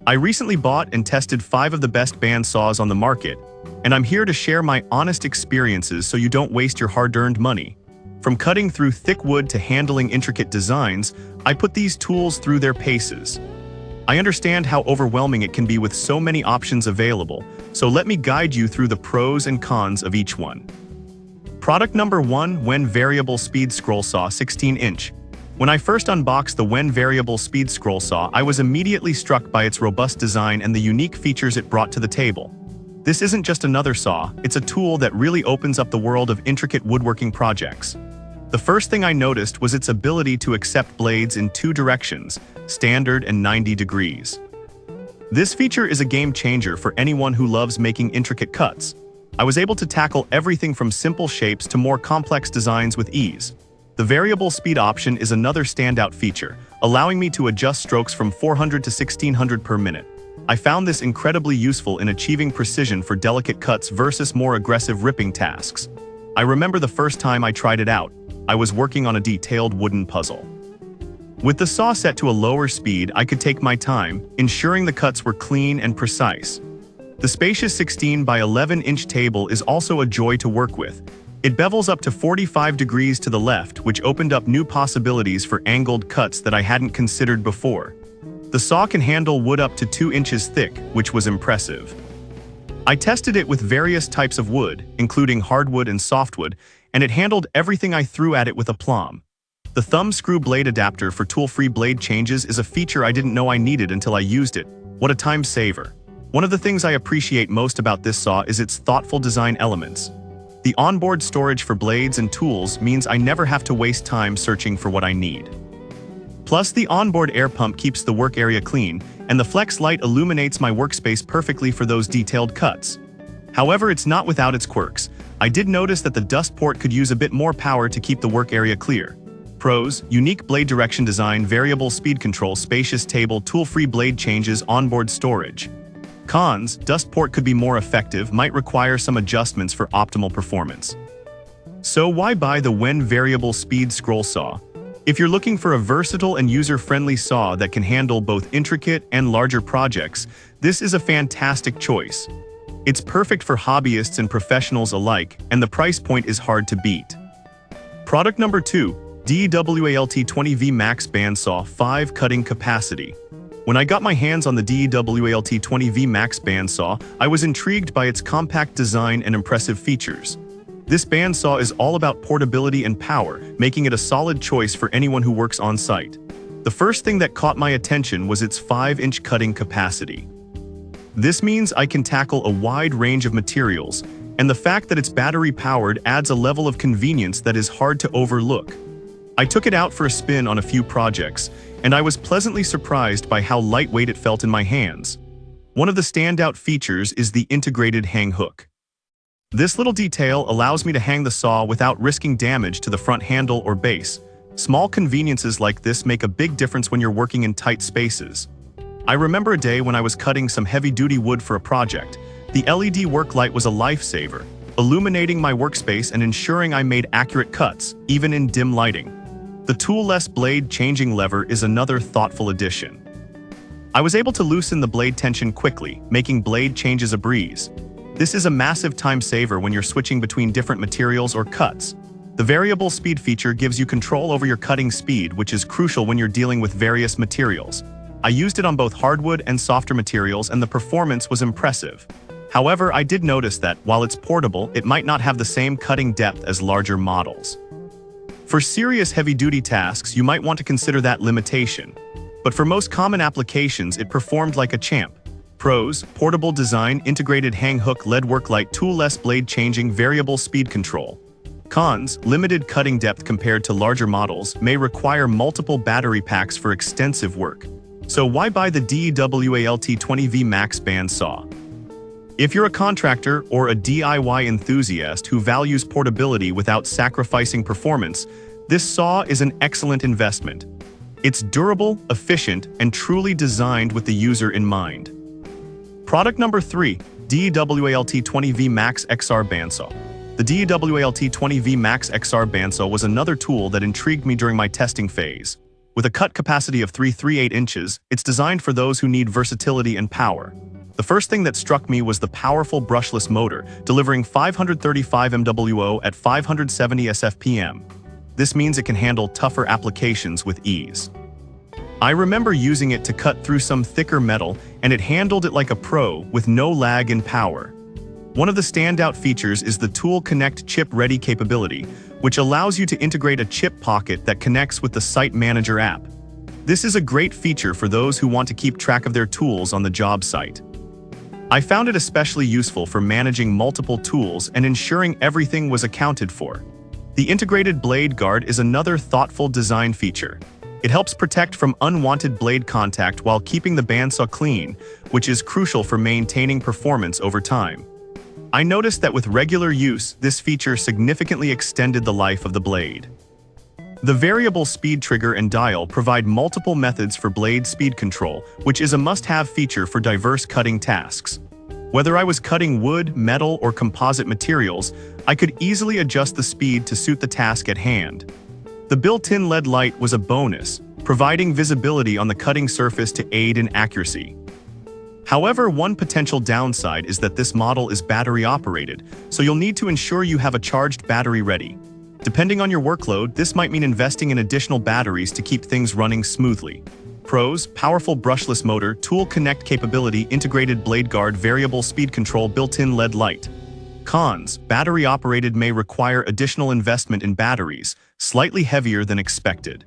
I recently bought and tested 5 of the best bandsaws on the market, and I'm here to share my honest experiences so you don't waste your hard-earned money. From cutting through thick wood to handling intricate designs, I put these tools through their paces. I understand how overwhelming it can be with so many options available, so let me guide you through the pros and cons of each one. Product number 1, Wen Variable Speed Scroll Saw 16-inch. When I first unboxed the Wen Variable Speed Scroll Saw, I was immediately struck by its robust design and the unique features it brought to the table. This isn't just another saw, it's a tool that really opens up the world of intricate woodworking projects. The first thing I noticed was its ability to accept blades in 2 directions, standard and 90 degrees. This feature is a game changer for anyone who loves making intricate cuts. I was able to tackle everything from simple shapes to more complex designs with ease. The variable speed option is another standout feature, allowing me to adjust strokes from 400 to 1600 per minute. I found this incredibly useful in achieving precision for delicate cuts versus more aggressive ripping tasks. I remember the first time I tried it out, I was working on a detailed wooden puzzle. With the saw set to a lower speed, I could take my time, ensuring the cuts were clean and precise. The spacious 16 by 11-inch table is also a joy to work with. It bevels up to 45 degrees to the left, which opened up new possibilities for angled cuts that I hadn't considered before. The saw can handle wood up to 2 inches thick, which was impressive. I tested it with various types of wood, including hardwood and softwood, and it handled everything I threw at it with aplomb. The thumb screw blade adapter for tool-free blade changes is a feature I didn't know I needed until I used it. What a time saver. One of the things I appreciate most about this saw is its thoughtful design elements. The onboard storage for blades and tools means I never have to waste time searching for what I need. Plus, the onboard air pump keeps the work area clean, and the flex light illuminates my workspace perfectly for those detailed cuts. However, it's not without its quirks. I did notice that the dust port could use a bit more power to keep the work area clear. Pros: unique blade direction design, variable speed control, spacious table, tool-free blade changes, onboard storage. Cons: dust port could be more effective, might require some adjustments for optimal performance. So why buy the Wen Variable Speed Scroll Saw? If you're looking for a versatile and user-friendly saw that can handle both intricate and larger projects, this is a fantastic choice. It's perfect for hobbyists and professionals alike, and the price point is hard to beat. Product number 2, DEWALT 20V Max Bandsaw 5 Cutting Capacity. When I got my hands on the DEWALT 20V Max bandsaw, I was intrigued by its compact design and impressive features. This bandsaw is all about portability and power, making it a solid choice for anyone who works on site. The first thing that caught my attention was its 5-inch cutting capacity. This means I can tackle a wide range of materials, and the fact that it's battery-powered adds a level of convenience that is hard to overlook. I took it out for a spin on a few projects, and I was pleasantly surprised by how lightweight it felt in my hands. One of the standout features is the integrated hang hook. This little detail allows me to hang the saw without risking damage to the front handle or base. Small conveniences like this make a big difference when you're working in tight spaces. I remember a day when I was cutting some heavy-duty wood for a project. The LED work light was a lifesaver, illuminating my workspace and ensuring I made accurate cuts, even in dim lighting. The tool-less blade changing lever is another thoughtful addition. I was able to loosen the blade tension quickly, making blade changes a breeze. This is a massive time saver when you're switching between different materials or cuts. The variable speed feature gives you control over your cutting speed, which is crucial when you're dealing with various materials. I used it on both hardwood and softer materials, and the performance was impressive. However, I did notice that, while it's portable, it might not have the same cutting depth as larger models. For serious heavy-duty tasks, you might want to consider that limitation. But for most common applications, it performed like a champ. Pros: portable design, integrated hang hook, LED work light, tool-less blade changing, variable speed control. Cons: limited cutting depth compared to larger models, may require multiple battery packs for extensive work. So why buy the DEWALT 20V Max bandsaw? If you're a contractor or a DIY enthusiast who values portability without sacrificing performance, this saw is an excellent investment. It's durable, efficient, and truly designed with the user in mind. Product number 3, DEWALT 20V Max XR Bandsaw. The DEWALT 20V Max XR bandsaw was another tool that intrigued me during my testing phase. With a cut capacity of 3/38 inches, it's designed for those who need versatility and power. The first thing that struck me was the powerful brushless motor, delivering 535 MWO at 570 SFPM. This means it can handle tougher applications with ease. I remember using it to cut through some thicker metal, and it handled it like a pro with no lag in power. One of the standout features is the Tool Connect Chip Ready capability, which allows you to integrate a chip pocket that connects with the Site Manager app. This is a great feature for those who want to keep track of their tools on the job site. I found it especially useful for managing multiple tools and ensuring everything was accounted for. The integrated blade guard is another thoughtful design feature. It helps protect from unwanted blade contact while keeping the bandsaw clean, which is crucial for maintaining performance over time. I noticed that with regular use, this feature significantly extended the life of the blade. The variable speed trigger and dial provide multiple methods for blade speed control, which is a must-have feature for diverse cutting tasks. Whether I was cutting wood, metal, or composite materials, I could easily adjust the speed to suit the task at hand. The built-in LED light was a bonus, providing visibility on the cutting surface to aid in accuracy. However, one potential downside is that this model is battery-operated, so you'll need to ensure you have a charged battery ready. Depending on your workload, this might mean investing in additional batteries to keep things running smoothly. Pros: powerful brushless motor, Tool Connect capability, integrated blade guard, variable speed control, built-in LED light. Cons: battery-operated may require additional investment in batteries, slightly heavier than expected.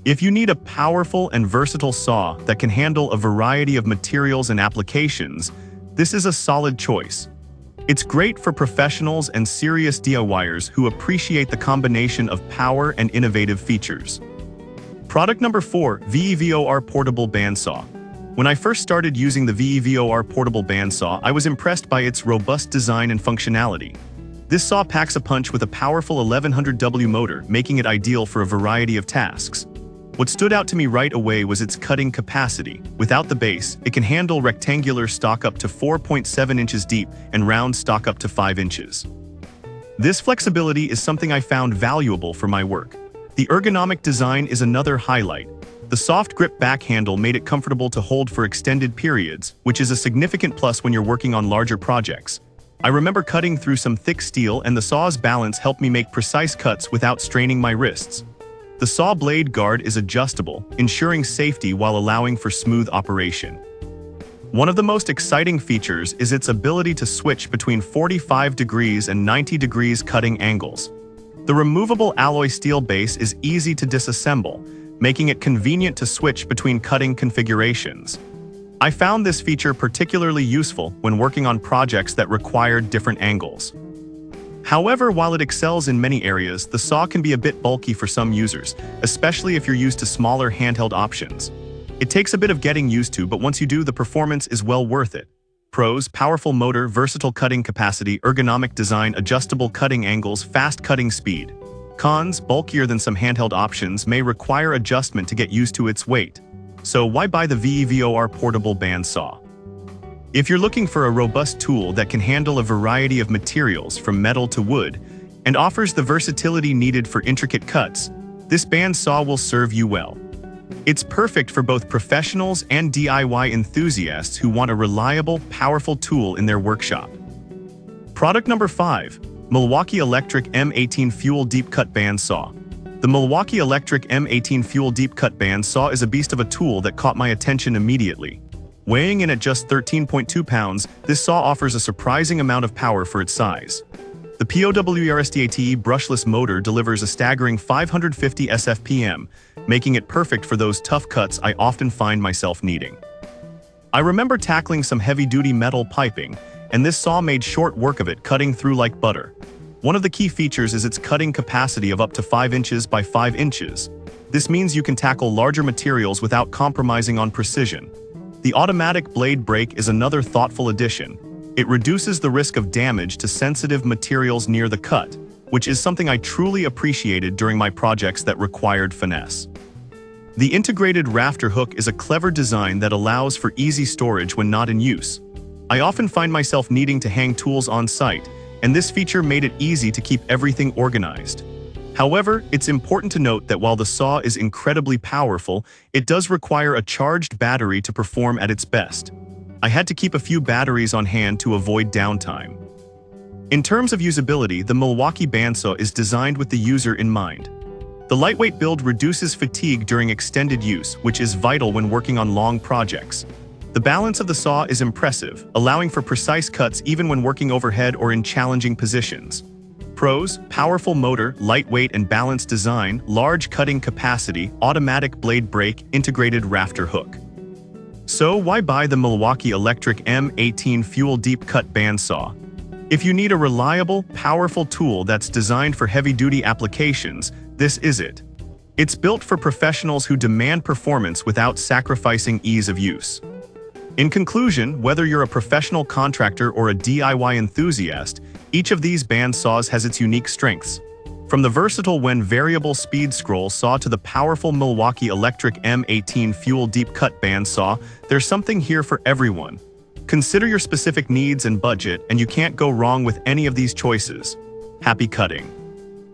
If you need a powerful and versatile saw that can handle a variety of materials and applications, this is a solid choice. It's great for professionals and serious DIYers who appreciate the combination of power and innovative features. Product number 4, VEVOR Portable Bandsaw. When I first started using the VEVOR Portable Bandsaw, I was impressed by its robust design and functionality. This saw packs a punch with a powerful 1100W motor, making it ideal for a variety of tasks. What stood out to me right away was its cutting capacity. Without the base, it can handle rectangular stock up to 4.7 inches deep and round stock up to 5 inches. This flexibility is something I found valuable for my work. The ergonomic design is another highlight. The soft grip back handle made it comfortable to hold for extended periods, which is a significant plus when you're working on larger projects. I remember cutting through some thick steel, and the saw's balance helped me make precise cuts without straining my wrists. The saw blade guard is adjustable, ensuring safety while allowing for smooth operation. One of the most exciting features is its ability to switch between 45 degrees and 90 degrees cutting angles. The removable alloy steel base is easy to disassemble, making it convenient to switch between cutting configurations. I found this feature particularly useful when working on projects that required different angles. However, while it excels in many areas, the saw can be a bit bulky for some users, especially if you're used to smaller handheld options. It takes a bit of getting used to, but once you do, the performance is well worth it. Pros: powerful motor, versatile cutting capacity, ergonomic design, adjustable cutting angles, fast cutting speed. Cons: bulkier than some handheld options, may require adjustment to get used to its weight. So why buy the VEVOR Portable Bandsaw? If you're looking for a robust tool that can handle a variety of materials from metal to wood and offers the versatility needed for intricate cuts, this bandsaw will serve you well. It's perfect for both professionals and DIY enthusiasts who want a reliable, powerful tool in their workshop. Product number 5, Milwaukee Electric M18 Fuel Deep Cut Bandsaw. The Milwaukee Electric M18 Fuel Deep Cut Bandsaw is a beast of a tool that caught my attention immediately. Weighing in at just 13.2 pounds, this saw offers a surprising amount of power for its size. The POWERSTATE brushless motor delivers a staggering 550 SFPM, making it perfect for those tough cuts I often find myself needing. I remember tackling some heavy-duty metal piping, and this saw made short work of it, cutting through like butter. One of the key features is its cutting capacity of up to 5 inches by 5 inches. This means you can tackle larger materials without compromising on precision. The automatic blade brake is another thoughtful addition. It reduces the risk of damage to sensitive materials near the cut, which is something I truly appreciated during my projects that required finesse. The integrated rafter hook is a clever design that allows for easy storage when not in use. I often find myself needing to hang tools on site, and this feature made it easy to keep everything organized. However, it's important to note that while the saw is incredibly powerful, it does require a charged battery to perform at its best. I had to keep a few batteries on hand to avoid downtime. In terms of usability, the Milwaukee bandsaw is designed with the user in mind. The lightweight build reduces fatigue during extended use, which is vital when working on long projects. The balance of the saw is impressive, allowing for precise cuts even when working overhead or in challenging positions. Pros: powerful motor, lightweight and balanced design, large cutting capacity, automatic blade brake, integrated rafter hook. So why buy the Milwaukee Electric M18 Fuel Deep Cut Bandsaw? If you need a reliable, powerful tool that's designed for heavy-duty applications, this is it. It's built for professionals who demand performance without sacrificing ease of use. In conclusion, whether you're a professional contractor or a DIY enthusiast, each of these bandsaws has its unique strengths. From the versatile Wen variable speed scroll saw to the powerful Milwaukee Electric M18 Fuel Deep Cut Bandsaw, there's something here for everyone. Consider your specific needs and budget, and you can't go wrong with any of these choices. Happy cutting!